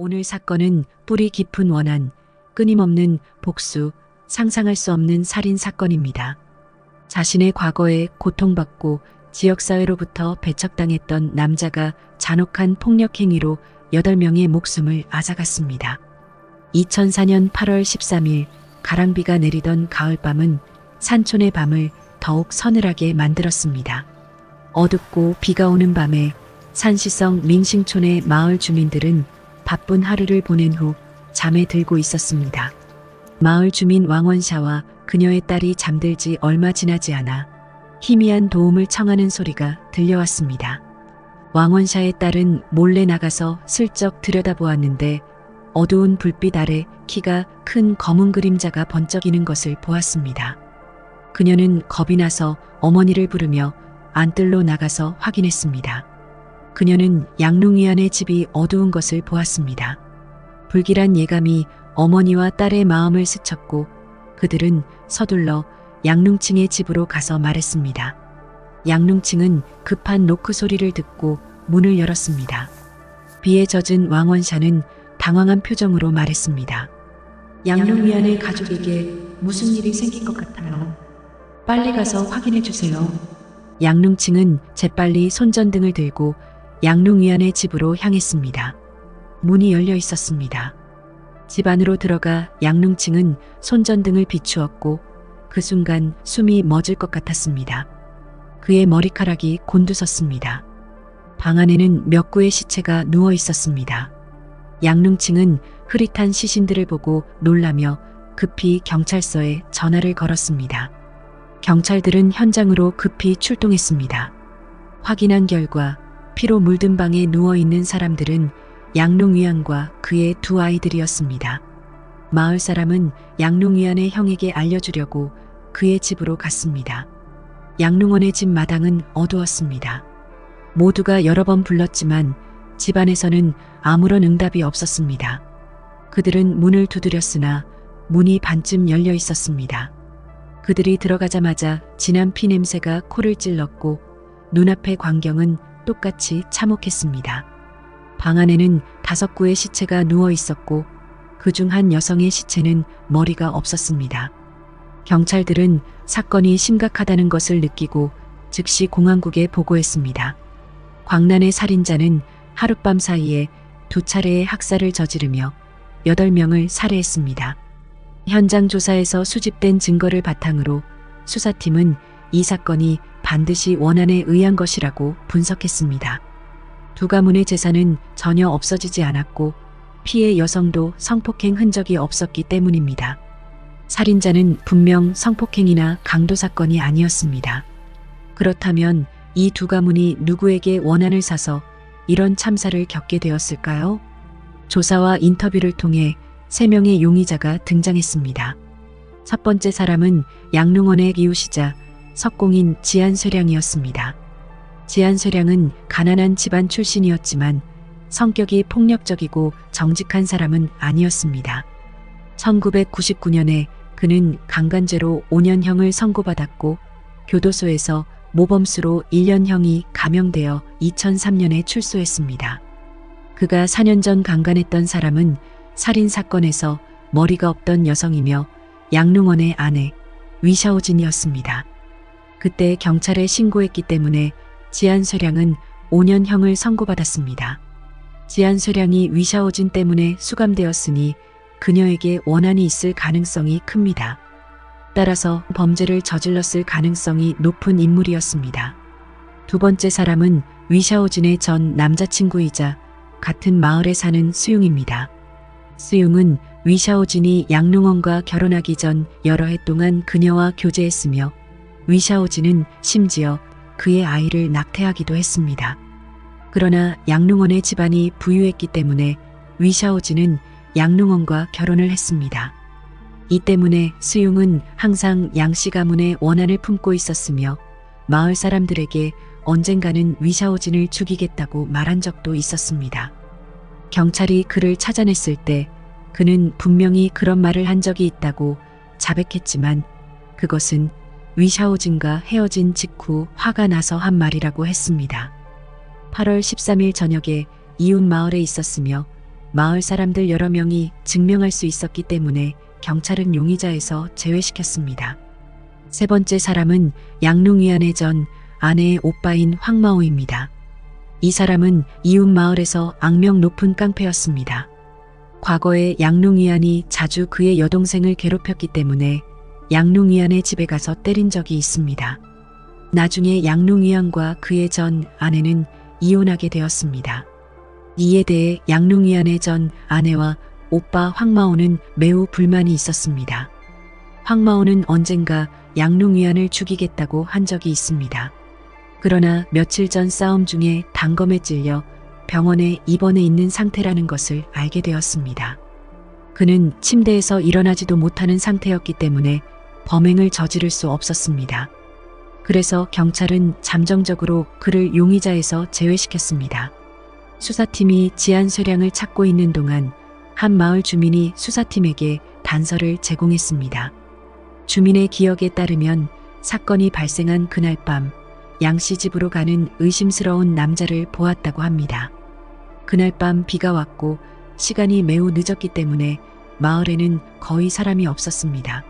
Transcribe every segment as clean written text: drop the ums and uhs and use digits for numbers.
오늘 사건은 뿌리 깊은 원한, 끊임없는 복수, 상상할 수 없는 살인 사건입니다. 자신의 과거에 고통받고 지역사회로부터 배척당했던 남자가 잔혹한 폭력 행위로 8명의 목숨을 앗아갔습니다. 2004년 8월 13일 가랑비가 내리던 가을밤은 산촌의 밤을 더욱 서늘하게 만들었습니다. 어둡고 비가 오는 밤에 산시성 밍싱촌의 마을 주민들은 바쁜 하루를 보낸 후 잠에 들고 있었습니다. 마을 주민 왕원샤와 그녀의 딸이 잠들지 얼마 지나지 않아 희미한 도움을 청하는 소리가 들려왔습니다. 왕원샤의 딸은 몰래 나가서 슬쩍 들여다보았는데 어두운 불빛 아래 키가 큰 검은 그림자가 번쩍이는 것을 보았습니다. 그녀는 겁이 나서 어머니를 부르며 안뜰로 나가서 확인했습니다. 그녀는 양릉위안의 집이 어두운 것을 보았습니다. 불길한 예감이 어머니와 딸의 마음을 스쳤고 그들은 서둘러 양릉층의 집으로 가서 말했습니다. 양릉층은 급한 노크 소리를 듣고 문을 열었습니다. 비에 젖은 왕원샤는 당황한 표정으로 말했습니다. 양릉위안의 가족에게 무슨 일이 생긴 것 같아요. 빨리 가서 확인해 주세요. 양릉층은 재빨리 손전등을 들고 양릉위안의 집으로 향했습니다. 문이 열려 있었습니다. 집 안으로 들어가 양릉층은 손전등을 비추었고 그 순간 숨이 멎을 것 같았습니다. 그의 머리카락이 곤두섰습니다. 방 안에는 몇 구의 시체가 누워 있었습니다. 양릉층은 흐릿한 시신들을 보고 놀라며 급히 경찰서에 전화를 걸었습니다. 경찰들은 현장으로 급히 출동했습니다. 확인한 결과 피로 물든 방에 누워있는 사람들은 양릉위안과 그의 두 아이들이었습니다. 마을 사람은 양릉위안의 형에게 알려주려고 그의 집으로 갔습니다. 양릉원의 집 마당은 어두웠습니다. 모두가 여러 번 불렀지만 집안에서는 아무런 응답이 없었습니다. 그들은 문을 두드렸으나 문이 반쯤 열려 있었습니다. 그들이 들어가자마자 진한 피 냄새가 코를 찔렀고 눈앞의 광경은 똑같이 참혹했습니다. 방 안에는 5구의 시체가 누워 있었고 그중 한 여성의 시체는 머리가 없었습니다. 경찰들은 사건이 심각하다는 것을 느끼고 즉시 공안국에 보고했습니다. 광란의 살인자는 하룻밤 사이에 2차례의 학살을 저지르며 8명을 살해했습니다. 현장 조사에서 수집된 증거를 바탕으로 수사팀은 이 사건이 반드시 원한에 의한 것이라고 분석했습니다. 두 가문의 재산은 전혀 없어지지 않았고 피해 여성도 성폭행 흔적이 없었기 때문입니다. 살인자는 분명 성폭행이나 강도 사건이 아니었습니다. 그렇다면 이 두 가문이 누구에게 원한을 사서 이런 참사를 겪게 되었을까요? 조사와 인터뷰를 통해 3명의 용의자가 등장했습니다. 첫 번째 사람은 양릉원의 이웃이자 석공인 지안쇠량이었습니다. 지안쇠량은 가난한 집안 출신이었지만 성격이 폭력적이고 정직한 사람은 아니었습니다. 1999년에 그는 강간죄로 5년형을 선고받았고 교도소에서 모범수로 1년형이 감형되어 2003년에 출소했습니다. 그가 4년 전 강간했던 사람은 살인사건에서 머리가 없던 여성이며 양릉원의 아내 위샤오진이었습니다. 그때 경찰에 신고했기 때문에 지안쇠량은 5년형을 선고받았습니다. 지안쇠량이 위샤오진 때문에 수감되었으니 그녀에게 원한이 있을 가능성이 큽니다. 따라서 범죄를 저질렀을 가능성이 높은 인물이었습니다. 두 번째 사람은 위샤오진의 전 남자친구이자 같은 마을에 사는 수용입니다. 수용은 위샤오진이 양릉원과 결혼하기 전 여러 해 동안 그녀와 교제했으며 위샤오진은 심지어 그의 아이를 낙태하기도 했습니다. 그러나 양릉원의 집안이 부유했기 때문에 위샤오진은 양릉원과 결혼을 했습니다. 이 때문에 수용은 항상 양씨 가문의 원한을 품고 있었으며 마을 사람들에게 언젠가는 위샤오진을 죽이겠다고 말한 적도 있었습니다. 경찰이 그를 찾아냈을 때 그는 분명히 그런 말을 한 적이 있다고 자백했지만 그것은 위샤오진과 헤어진 직후 화가 나서 한 말이라고 했습니다. 8월 13일 저녁에 이웃 마을에 있었으며 마을 사람들 여러 명이 증명할 수 있었기 때문에 경찰은 용의자에서 제외시켰습니다. 세 번째 사람은 양롱위안의 전 아내의 오빠인 황마오입니다. 이 사람은 이웃 마을에서 악명 높은 깡패였습니다. 과거에 양롱위안이 자주 그의 여동생을 괴롭혔기 때문에 양롱위안의 집에 가서 때린 적이 있습니다. 나중에 양롱위안과 그의 전 아내는 이혼하게 되었습니다. 이에 대해 양롱위안의 전 아내와 오빠 황마오는 매우 불만이 있었습니다. 황마오는 언젠가 양롱위안을 죽이겠다고 한 적이 있습니다. 그러나 며칠 전 싸움 중에 단검에 찔려 병원에 입원해 있는 상태라는 것을 알게 되었습니다. 그는 침대에서 일어나지도 못하는 상태였기 때문에 범행을 저지를 수 없었습니다. 그래서 경찰은 잠정적으로 그를 용의자에서 제외시켰습니다. 수사팀이 지안쇠량을 찾고 있는 동안 한 마을 주민이 수사팀에게 단서를 제공했습니다. 주민의 기억에 따르면 사건이 발생한 그날 밤 양씨 집으로 가는 의심스러운 남자를 보았다고 합니다. 그날 밤 비가 왔고 시간이 매우 늦었기 때문에 마을에는 거의 사람이 없었습니다.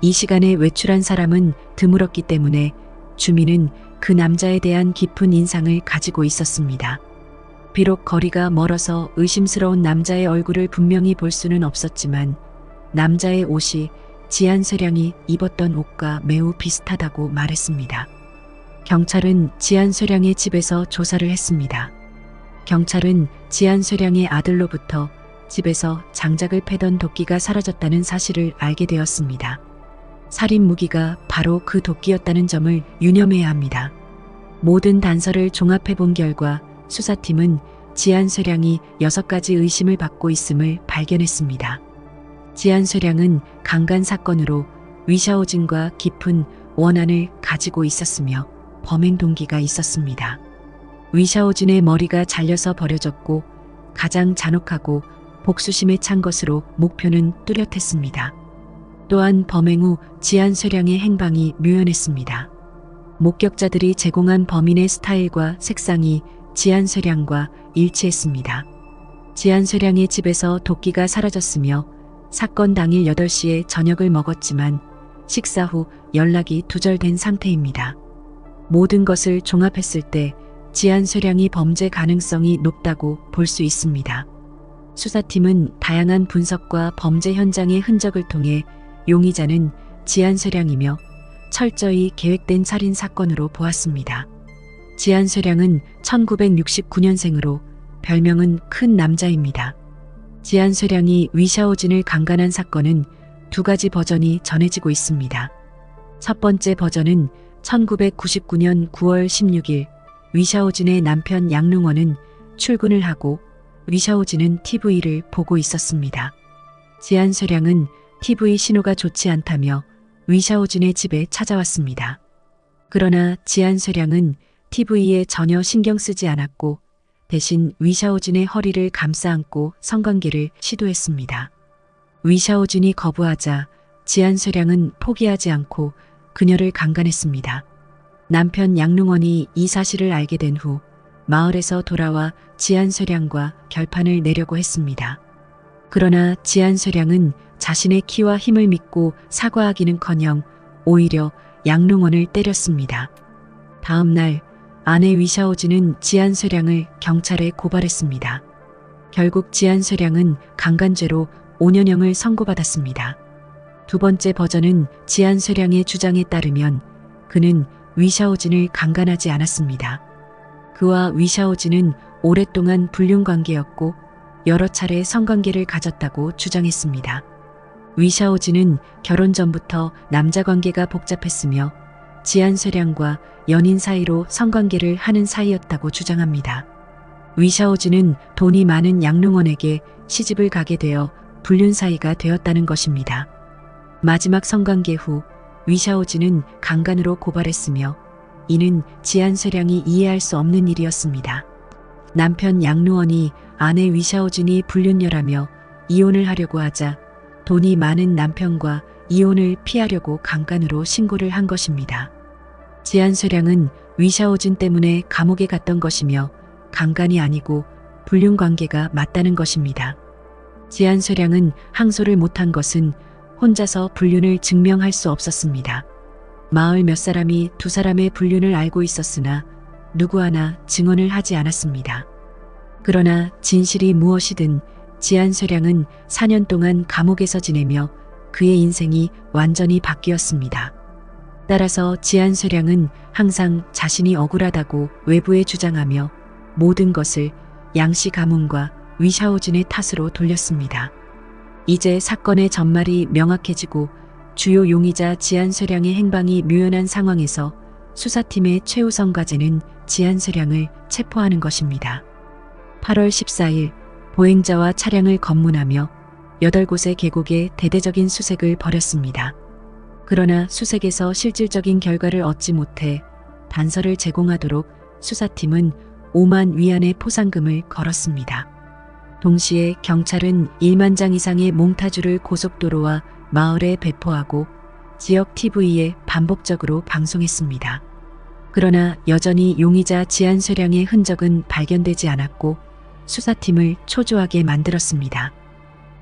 이 시간에 외출한 사람은 드물었기 때문에 주민은 그 남자에 대한 깊은 인상을 가지고 있었습니다. 비록 거리가 멀어서 의심스러운 남자의 얼굴을 분명히 볼 수는 없었지만 남자의 옷이 지안쇠량이 입었던 옷과 매우 비슷하다고 말했습니다. 경찰은 지안쇠량의 집에서 조사를 했습니다. 경찰은 지안쇠량의 아들로부터 집에서 장작을 패던 도끼가 사라졌다는 사실을 알게 되었습니다. 살인 무기가 바로 그 도끼였다는 점을 유념해야 합니다. 모든 단서를 종합해 본 결과 수사팀은 지안쇠량이 6가지 의심을 받고 있음을 발견했습니다. 지안쇠량은 강간 사건으로 위샤오진과 깊은 원한을 가지고 있었으며 범행 동기가 있었습니다. 위샤오진의 머리가 잘려서 버려졌고 가장 잔혹하고 복수심에 찬 것으로 목표는 뚜렷했습니다. 또한 범행 후 지안쇠량의 행방이 묘연했습니다. 목격자들이 제공한 범인의 스타일과 색상이 지안쇠량과 일치했습니다. 지안쇠량의 집에서 도끼가 사라졌으며 사건 당일 8시에 저녁을 먹었지만 식사 후 연락이 두절된 상태입니다. 모든 것을 종합했을 때 지안쇠량이 범죄 가능성이 높다고 볼 수 있습니다. 수사팀은 다양한 분석과 범죄 현장의 흔적을 통해 용의자는 지안쇠량이며 철저히 계획된 살인 사건으로 보았습니다. 지안쇠량은 1969년생으로 별명은 큰 남자입니다. 지안쇠량이 위샤오진을 강간한 사건은 2가지 버전이 전해지고 있습니다. 첫 번째 버전은 1999년 9월 16일 위샤오진의 남편 양릉원은 출근을 하고 위샤오진은 TV를 보고 있었습니다. 지안쇠량은 TV 신호가 좋지 않다며 위샤오진의 집에 찾아왔습니다. 그러나 지안쇠량은 TV에 전혀 신경 쓰지 않았고 대신 위샤오진의 허리를 감싸 안고 성관계를 시도했습니다. 위샤오진이 거부하자 지안쇠량은 포기하지 않고 그녀를 강간했습니다. 남편 양릉원이 이 사실을 알게 된 후 마을에서 돌아와 지안쇠량과 결판을 내려고 했습니다. 그러나 지안쇠량은 자신의 키와 힘을 믿고 사과하기는커녕 오히려 양릉원을 때렸습니다. 다음 날 아내 위샤오진은 지안쇠량을 경찰에 고발했습니다. 결국 지안쇠량은 강간죄로 5년형을 선고받았습니다. 두 번째 버전은 지안쇠량의 주장에 따르면 그는 위샤오진을 강간하지 않았습니다. 그와 위샤오진은 오랫동안 불륜관계였고 여러 차례 성관계를 가졌다고 주장했습니다. 위샤오진은 결혼 전부터 남자관계가 복잡했으며 지안쇠량과 연인 사이로 성관계를 하는 사이였다고 주장합니다. 위샤오진은 돈이 많은 양릉원에게 시집을 가게 되어 불륜 사이가 되었다는 것입니다. 마지막 성관계 후 위샤오진은 강간으로 고발했으며 이는 지안쇠량이 이해할 수 없는 일이었습니다. 남편 양릉원이 아내 위샤오진이 불륜녀라며 이혼을 하려고 하자 돈이 많은 남편과 이혼을 피하려고 강간으로 신고를 한 것입니다. 지안쇠량은 위샤오진 때문에 감옥에 갔던 것이며 강간이 아니고 불륜 관계가 맞다는 것입니다. 지안쇠량은 항소를 못한 것은 혼자서 불륜을 증명할 수 없었습니다. 마을 몇 사람이 두 사람의 불륜을 알고 있었으나 누구 하나 증언을 하지 않았습니다. 그러나 진실이 무엇이든 지안쇠량은 4년 동안 감옥에서 지내며 그의 인생이 완전히 바뀌었습니다. 따라서 지안쇠량은 항상 자신이 억울하다고 외부에 주장하며 모든 것을 양씨 가문과 위샤오진의 탓으로 돌렸습니다. 이제 사건의 전말이 명확해지고 주요 용의자 지안쇠량의 행방이 묘연한 상황에서 수사팀의 최우선 과제는 지안쇠량을 체포하는 것입니다. 8월 14일 보행자와 차량을 검문하며 8곳의 계곡에 대대적인 수색을 벌였습니다. 그러나 수색에서 실질적인 결과를 얻지 못해 단서를 제공하도록 수사팀은 5만 위안의 포상금을 걸었습니다. 동시에 경찰은 1만 장 이상의 몽타주를 고속도로와 마을에 배포하고 지역 TV에 반복적으로 방송했습니다. 그러나 여전히 용의자 지안쇠량의 흔적은 발견되지 않았고 수사팀을 초조하게 만들었습니다.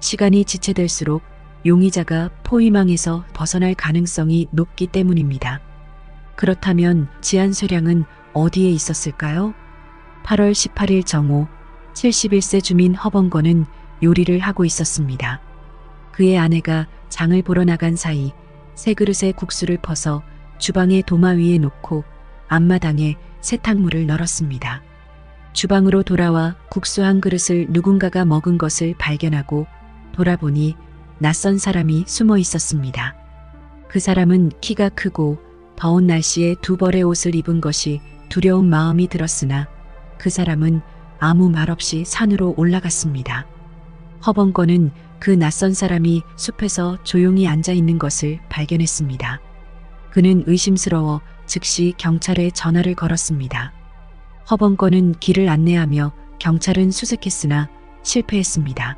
시간이 지체될수록 용의자가 포위망에서 벗어날 가능성이 높기 때문입니다. 그렇다면 지안쇠량은 어디에 있었을까요? 8월 18일 정오 71세 주민 허범권은 요리를 하고 있었습니다. 그의 아내가 장을 보러 나간 사이 새 그릇에 국수를 퍼서 주방의 도마 위에 놓고 앞마당에 세탁물을 널었습니다. 주방으로 돌아와 국수 한 그릇을 누군가가 먹은 것을 발견하고 돌아보니 낯선 사람이 숨어 있었습니다. 그 사람은 키가 크고 더운 날씨에 두 벌의 옷을 입은 것이 두려운 마음이 들었으나 그 사람은 아무 말 없이 산으로 올라갔습니다. 허범권은 그 낯선 사람이 숲에서 조용히 앉아 있는 것을 발견했습니다. 그는 의심스러워 즉시 경찰에 전화를 걸었습니다. 허범권은 길을 안내하며 경찰은 수색했으나 실패했습니다.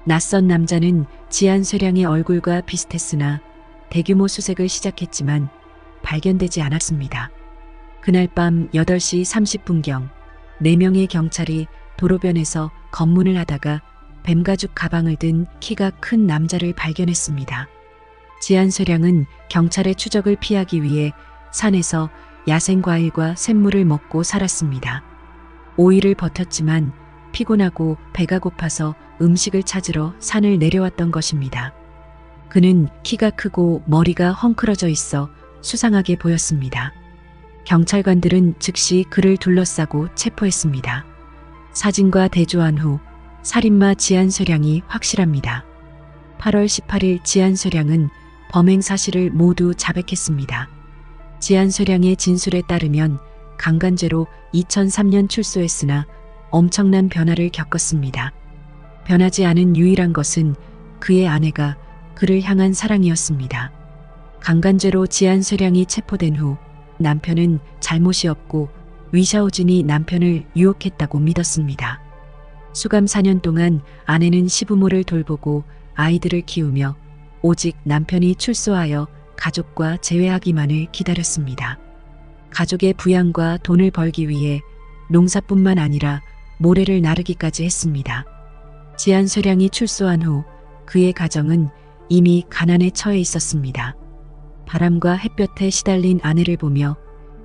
낯선 남자는 지안쇠량의 얼굴과 비슷했으나 대규모 수색을 시작했지만 발견되지 않았습니다. 그날 밤 8시 30분경 4명의 경찰이 도로변에서 검문을 하다가 뱀가죽 가방을 든 키가 큰 남자를 발견했습니다. 지안쇠량은 경찰의 추적을 피하기 위해 산에서 야생과일과 샘물을 먹고 살았습니다. 5일을 버텼지만 피곤하고 배가 고파서 음식을 찾으러 산을 내려왔던 것입니다. 그는 키가 크고 머리가 헝클어져 있어 수상하게 보였습니다. 경찰관들은 즉시 그를 둘러싸고 체포했습니다. 사진과 대조한 후 살인마 지안쇠량이 확실합니다. 8월 18일 지안쇠량은 범행 사실을 모두 자백했습니다. 지안쇠량의 진술에 따르면 강간죄로 2003년 출소했으나 엄청난 변화를 겪었습니다. 변하지 않은 유일한 것은 그의 아내가 그를 향한 사랑이었습니다. 강간죄로 지안쇠량이 체포된 후 남편은 잘못이 없고 위샤오진이 남편을 유혹했다고 믿었습니다. 수감 4년 동안 아내는 시부모를 돌보고 아이들을 키우며 오직 남편이 출소하여 가족과 재회하기만을 기다렸습니다. 가족의 부양과 돈을 벌기 위해 농사뿐만 아니라 모래를 나르기까지 했습니다. 지안쇠량이 출소한 후 그의 가정은 이미 가난에 처해 있었습니다. 바람과 햇볕에 시달린 아내를 보며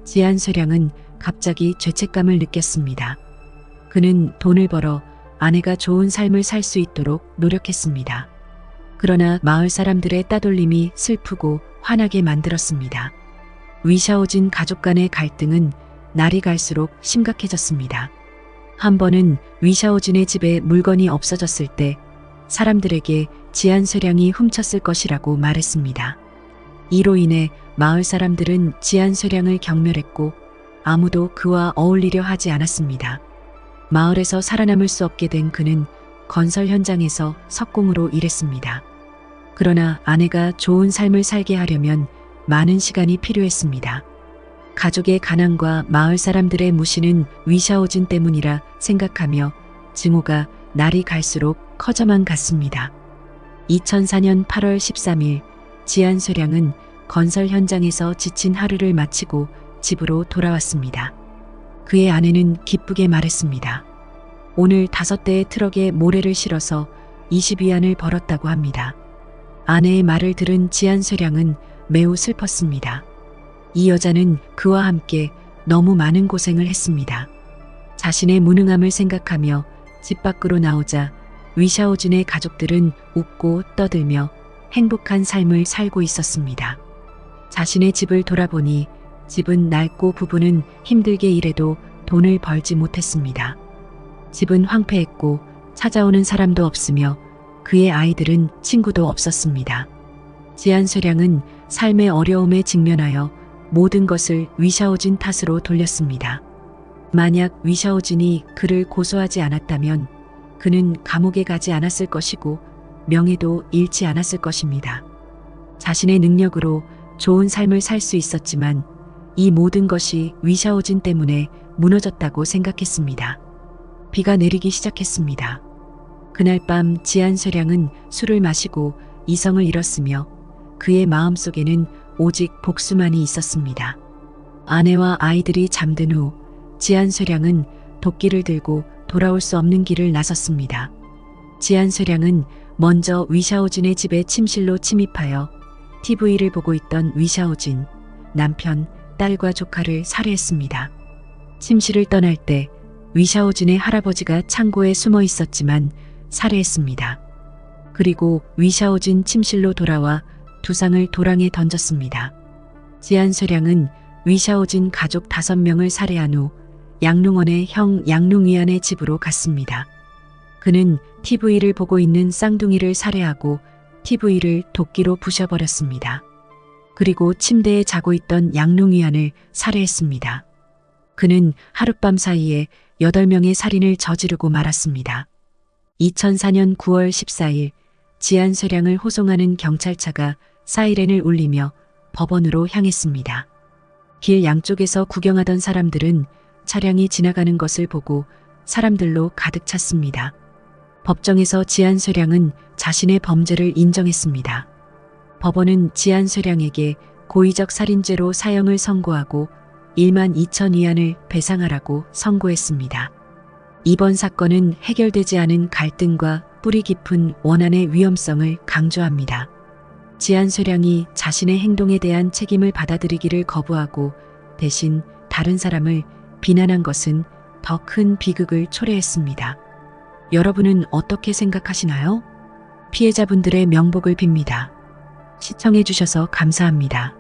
지안쇠량은 갑자기 죄책감을 느꼈습니다. 그는 돈을 벌어 아내가 좋은 삶을 살 수 있도록 노력했습니다. 그러나 마을 사람들의 따돌림이 슬프고 화나게 만들었습니다. 위샤오진 가족 간의 갈등은 날이 갈수록 심각해졌습니다. 한 번은 위샤오진의 집에 물건이 없어졌을 때 사람들에게 지안쇠량이 훔쳤을 것이라고 말했습니다. 이로 인해 마을 사람들은 지안쇠량을 경멸했고 아무도 그와 어울리려 하지 않았습니다. 마을에서 살아남을 수 없게 된 그는 건설 현장에서 석공으로 일했습니다. 그러나 아내가 좋은 삶을 살게 하려면 많은 시간이 필요했습니다. 가족의 가난과 마을 사람들의 무시는 위샤오진 때문이라 생각하며 증오가 날이 갈수록 커져만 갔습니다. 2004년 8월 13일 지안쇠량은 건설 현장에서 지친 하루를 마치고 집으로 돌아왔습니다. 그의 아내는 기쁘게 말했습니다. 오늘 5대의 트럭에 모래를 실어서 20위안을 벌었다고 합니다. 아내의 말을 들은 지한쇠량은 매우 슬펐습니다. 이 여자는 그와 함께 너무 많은 고생을 했습니다. 자신의 무능함을 생각하며 집 밖으로 나오자 위샤오진의 가족들은 웃고 떠들며 행복한 삶을 살고 있었습니다. 자신의 집을 돌아보니 집은 낡고 부부는 힘들게 일해도 돈을 벌지 못했습니다. 집은 황폐했고 찾아오는 사람도 없으며 그의 아이들은 친구도 없었습니다. 지한쇠량은 삶의 어려움에 직면하여 모든 것을 위샤오진 탓으로 돌렸습니다. 만약 위샤오진이 그를 고소하지 않았다면 그는 감옥에 가지 않았을 것이고 명예도 잃지 않았을 것입니다. 자신의 능력으로 좋은 삶을 살 수 있었지만 이 모든 것이 위샤오진 때문에 무너졌다고 생각했습니다. 비가 내리기 시작했습니다. 그날 밤 지한쇠량은 술을 마시고 이성을 잃었으며 그의 마음속에는 오직 복수만이 있었습니다. 아내와 아이들이 잠든 후 지한쇠량은 도끼를 들고 돌아올 수 없는 길을 나섰습니다. 지한쇠량은 먼저 위샤오진의 집에 침실로 침입하여 TV를 보고 있던 위샤오진, 남편, 딸과 조카를 살해했습니다. 침실을 떠날 때 위샤오진의 할아버지가 창고에 숨어 있었지만 살해했습니다. 그리고 위샤오진 침실로 돌아와 두상을 도랑에 던졌습니다. 지한쇠량은 위샤오진 가족 5명을 살해한 후 양룽원의 형 양룽위안의 집으로 갔습니다. 그는 TV를 보고 있는 쌍둥이를 살해하고 TV를 도끼로 부셔버렸습니다. 그리고 침대에 자고 있던 양룽위안을 살해했습니다. 그는 하룻밤 사이에 8명의 살인을 저지르고 말았습니다. 2004년 9월 14일 지한쇠량을 호송하는 경찰차가 사이렌을 울리며 법원으로 향했습니다. 길 양쪽에서 구경하던 사람들은 차량이 지나가는 것을 보고 사람들로 가득 찼습니다. 법정에서 지한쇠량은 자신의 범죄를 인정했습니다. 법원은 지한쇠량에게 고의적 살인죄로 사형을 선고하고 1만 2천 위안을 배상하라고 선고했습니다. 이번 사건은 해결되지 않은 갈등과 뿌리 깊은 원한의 위험성을 강조합니다. 지한쇠량이 자신의 행동에 대한 책임을 받아들이기를 거부하고 대신 다른 사람을 비난한 것은 더 큰 비극을 초래했습니다. 여러분은 어떻게 생각하시나요? 피해자분들의 명복을 빕니다. 시청해 주셔서 감사합니다.